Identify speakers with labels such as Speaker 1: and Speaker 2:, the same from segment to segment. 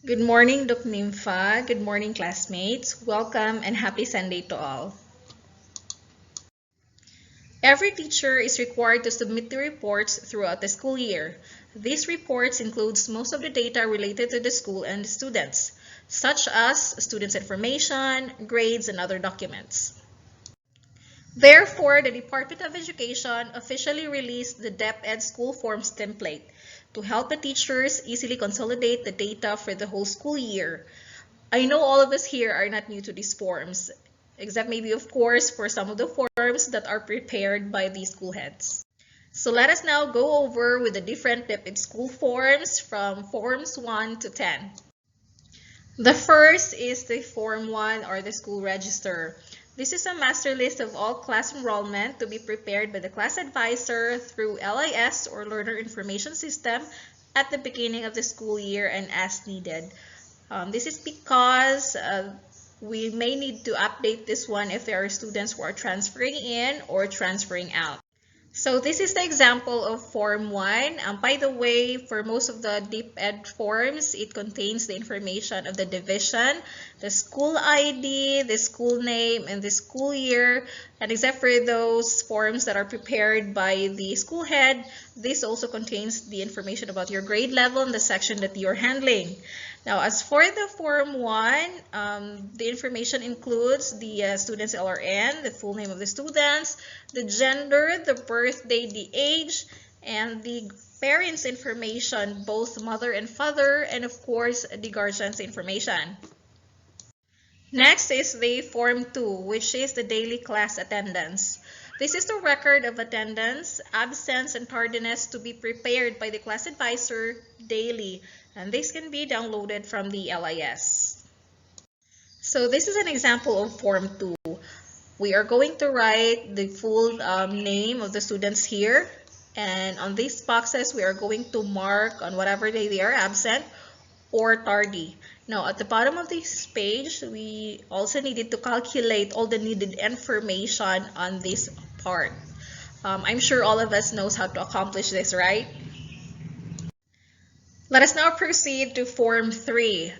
Speaker 1: Good morning, Doc Nympha. Good morning, classmates. Welcome and happy Sunday to all. Every teacher is required to submit the reports throughout the school year. These reports includes most of the data related to the school and the students, such as students' information, grades, and other documents. Therefore, the Department of Education officially released the Deped School Forms template to help the teachers easily consolidate the data for the whole school year. I know all of us here are not new to these forms, except maybe, of course, for some of the forms that are prepared by the school heads. So let us now go over with the different Deped School forms from Forms 1 to 10. The first is the Form 1 or the school register. This is a master list of all class enrollment to be prepared by the class advisor through LIS or Learner Information System at the beginning of the school year and as needed. This is because we may need to update this one if there are students who are transferring in or transferring out. So this is the example of Form 1. By the way, for most of the Deped forms, it contains the information of the division, the school ID, the school name, and the school year. And except for those forms that are prepared by the school head, this also contains the information about your grade level and the section that you're handling. Now, as for the Form 1, the information includes the student's LRN, the full name of the students, the gender, the birthday, the age, and the parents' information, both mother and father, and of course, the guardian's information. Next is the Form 2, which is the daily class attendance. This is the record of attendance, absence, and tardiness to be prepared by the class advisor daily, and this can be downloaded from the LIS. So this is an example of Form 2. We are going to write the full name of the students here, and on these boxes we are going to mark on whatever day they are absent or tardy. Now, at the bottom of this page, we also needed to calculate all the needed information on this part. I'm sure all of us knows how to accomplish this, right? Let us now proceed to Form 3,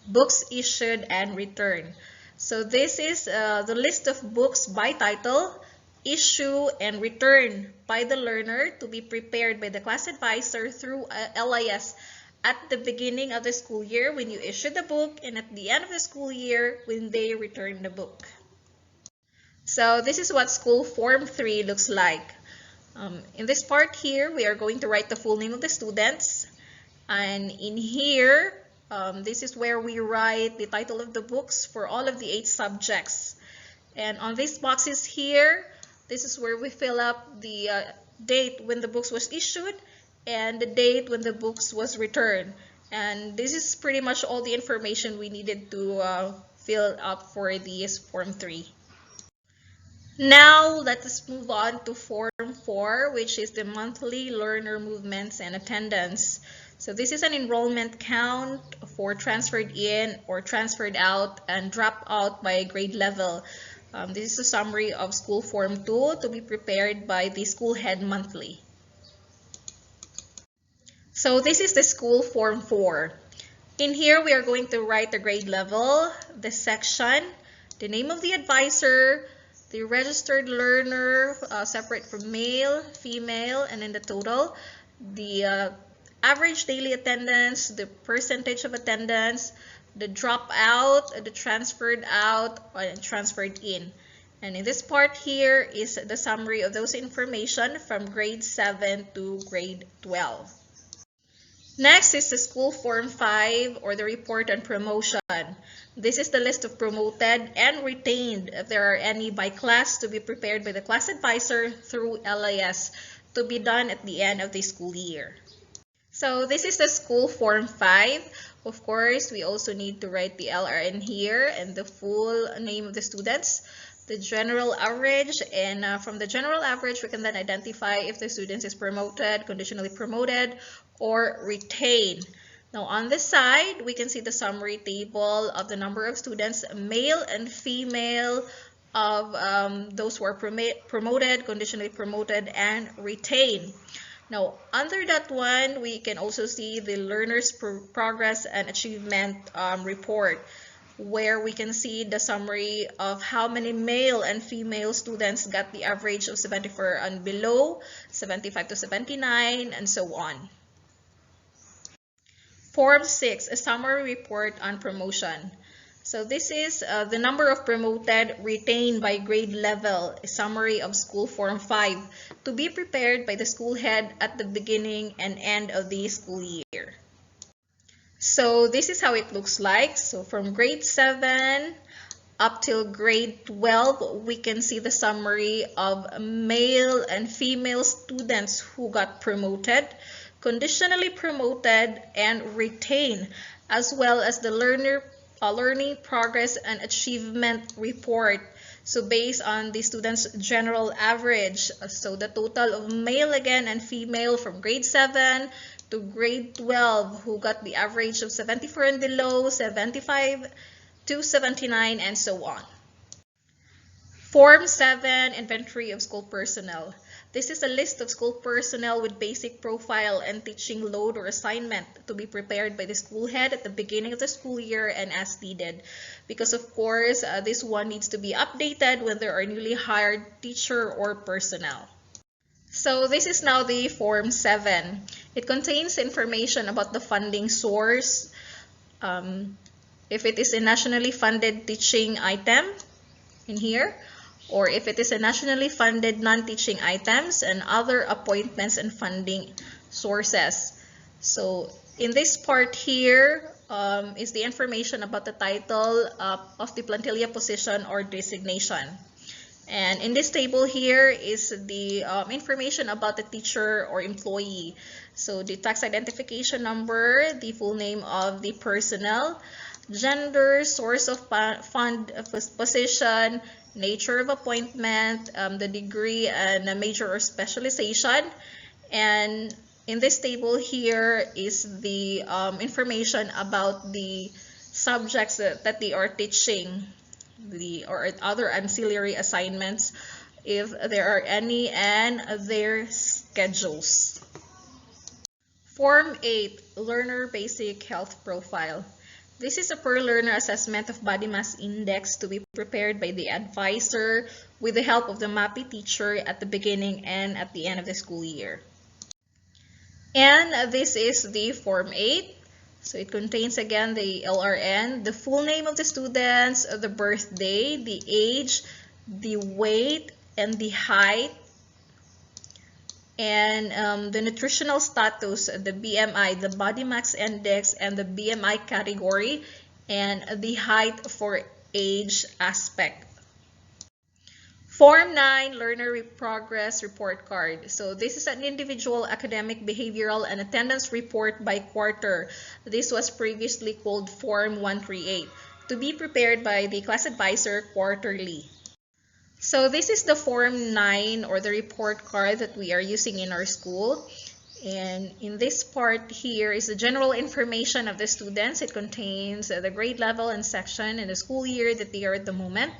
Speaker 1: Books Issued and Returned. So this is the list of books by title, issue, and return by the learner to be prepared by the class advisor through LIS at the beginning of the school year when you issue the book and at the end of the school year when they return the book. So this is what School Form 3 looks like. In this part here, we are going to write the full name of the students. And in here, this is where we write the title of the books for all of the 8 subjects. And on these boxes here, this is where we fill up the date when the books was issued and the date when the books was returned. And this is pretty much all the information we needed to fill up for this Form 3. Now, let us move on to Form 4, which is the monthly learner movements and attendance. So this is an enrollment count for transferred in or transferred out and dropped out by grade level. This is a summary of School Form 2 to be prepared by the school head monthly. So this is the School Form 4. In here, we are going to write the grade level, the section, the name of the advisor, the registered learner, separate from male, female, and then the total, the average daily attendance, the percentage of attendance, the dropout, the transferred out, and transferred in. And in this part here is the summary of those information from grade 7 to grade 12. Next is the School Form 5 or the report on promotion. This is the list of promoted and retained if there are any by class to be prepared by the class advisor through LIS to be done at the end of the school year. So this is the School Form 5. Of course, we also need to write the LRN here and the full name of the students, the general average, and from the general average, we can then identify if the student is promoted, conditionally promoted, or retained. Now on this side, we can see the summary table of the number of students, male and female, of those who are promoted, conditionally promoted, and retained. Now, under that one, we can also see the learner's progress and achievement report, where we can see the summary of how many male and female students got the average of 74 and below, 75 to 79, and so on. Form 6, a summary report on promotion. So this is the number of promoted retained by grade level, a summary of school form 5, to be prepared by the school head at the beginning and end of the school year. So this is how it looks like. So from grade 7 up till grade 12, we can see the summary of male and female students who got promoted, conditionally promoted, and retained, as well as the learning progress and achievement report. So based on the students' general average, so the total of male again and female from grade 7 to grade 12 who got the average of 74 and below, 75 to 79, and so on. Form 7, inventory of school personnel. This is a list of school personnel with basic profile and teaching load or assignment to be prepared by the school head at the beginning of the school year and as needed. Because of course, this one needs to be updated when there are newly hired teacher or personnel. So this is now the Form 7. It contains information about the funding source, if it is a nationally funded teaching item in here, or if it is a nationally funded non-teaching items and other appointments and funding sources. So in this part here is the information about the title of the plantilla position or designation. And in this table here is the information about the teacher or employee. So the tax identification number, the full name of the personnel, gender, source of fund position, nature of appointment, the degree and a major or specialization. And in this table here is the information about the subjects that they are teaching, or other ancillary assignments if there are any, and their schedules. Form 8, Learner Basic Health Profile. This is a per learner assessment of body mass index to be prepared by the advisor with the help of the MAPI teacher at the beginning and at the end of the school year. And this is the Form 8. So it contains again the LRN, the full name of the students, the birthday, the age, the weight, and the height, and the nutritional status, the BMI, the body mass index, and the BMI category, and the height for age aspect. Form 9, Learner Progress Report Card. So this is an individual academic, behavioral, and attendance report by quarter. This was previously called Form 138, to be prepared by the class advisor quarterly. So this is the Form 9, or the report card that we are using in our school. And in this part here is the general information of the students. It contains the grade level and section and the school year that they are at the moment.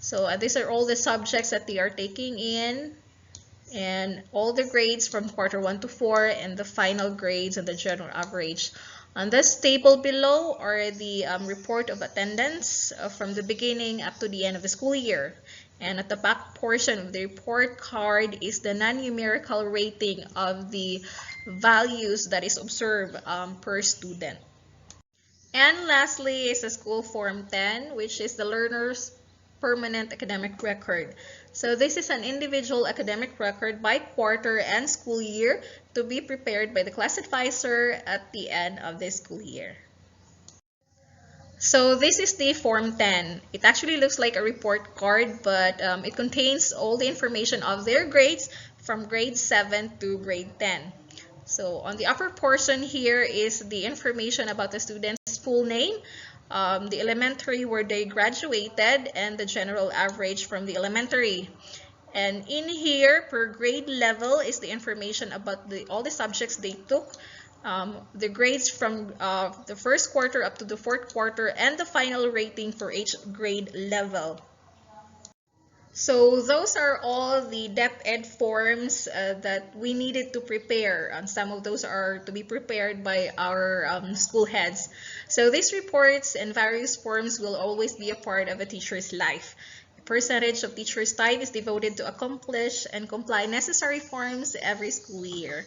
Speaker 1: So these are all the subjects that they are taking in, and all the grades from quarter 1 to 4, and the final grades and the general average. On this table below are the report of attendance from the beginning up to the end of the school year. And at the back portion of the report card is the non-numerical rating of the values that is observed per student. And lastly is the school Form 10, which is the learner's permanent academic record. So this is an individual academic record by quarter and school year to be prepared by the class advisor at the end of the school year. So this is the Form 10. It actually looks like a report card, but it contains all the information of their grades from grade 7 to grade 10. So on the upper portion here is the information about the student's full name, the elementary where they graduated, and the general average from the elementary. And in here, per grade level, is the information about all the subjects they took, the grades from the first quarter up to the fourth quarter, and the final rating for each grade level. So those are all the Deped forms that we needed to prepare. And some of those are to be prepared by our school heads. So these reports and various forms will always be a part of a teacher's life. A percentage of teacher's time is devoted to accomplish and comply necessary forms every school year.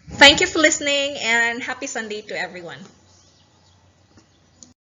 Speaker 1: Thank you for listening and happy Sunday to everyone.